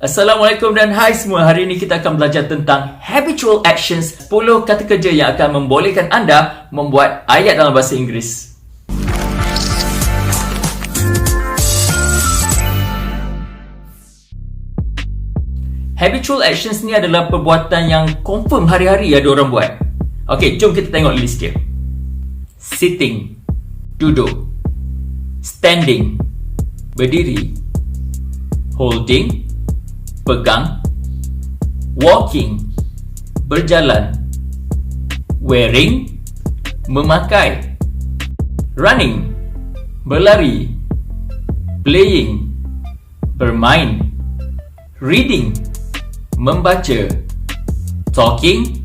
Assalamualaikum dan hai semua. Hari ini kita akan belajar tentang Habitual Actions, 10 kata kerja yang akan membolehkan anda membuat ayat dalam bahasa Inggeris. Habitual Actions ni adalah perbuatan yang confirm hari-hari ada orang buat. Okey, jom kita tengok list dia. Sitting, duduk. Standing, berdiri. Holding, pegang. Walking, berjalan. Wearing, memakai. Running, berlari. Playing, bermain. Reading, membaca. Talking,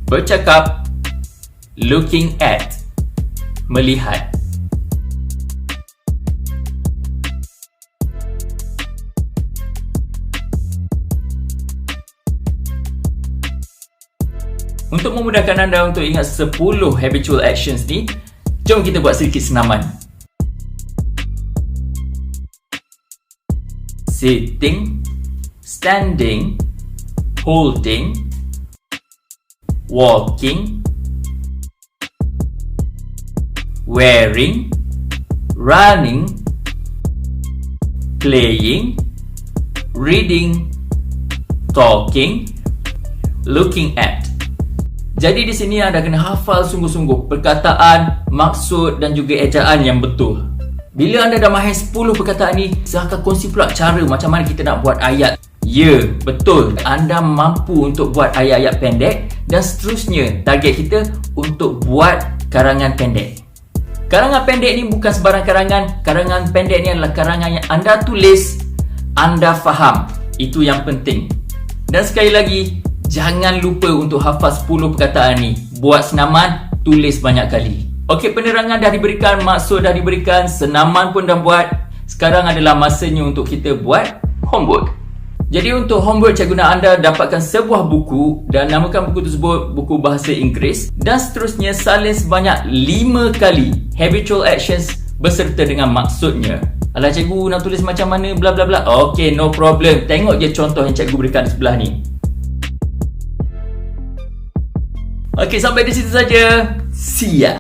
bercakap. Looking at, melihat. Untuk memudahkan anda untuk ingat 10 habitual actions ni, jom kita buat sedikit senaman. Sitting, standing, holding, walking, wearing, running, playing, reading, talking, looking at. Jadi di sini anda kena hafal sungguh-sungguh perkataan, maksud dan juga ejaan yang betul. Bila anda dah mahir 10 perkataan ni, saya akan kongsi pula cara macam mana kita nak buat ayat. Ya, betul. Anda mampu untuk buat ayat-ayat pendek dan seterusnya. Target kita untuk buat karangan pendek. Karangan pendek ni bukan sebarang karangan. Karangan pendek ni adalah karangan yang anda tulis, anda faham. Itu yang penting. Dan sekali lagi, jangan lupa untuk hafal 10 perkataan ni. Buat senaman, tulis banyak kali. Okey, penerangan dah diberikan, maksud dah diberikan, senaman pun dah buat. Sekarang adalah masanya untuk kita buat homework. Jadi untuk homework, cikgu nak anda dapatkan sebuah buku dan namakan buku tersebut buku Bahasa Inggeris dan seterusnya salin sebanyak 5 kali habitual actions beserta dengan maksudnya. Alah, cikgu nak tulis macam mana bla bla bla. Okey, no problem. Tengok je contoh yang cikgu berikan di sebelah ni. Okey, sampai di situ saja. See ya.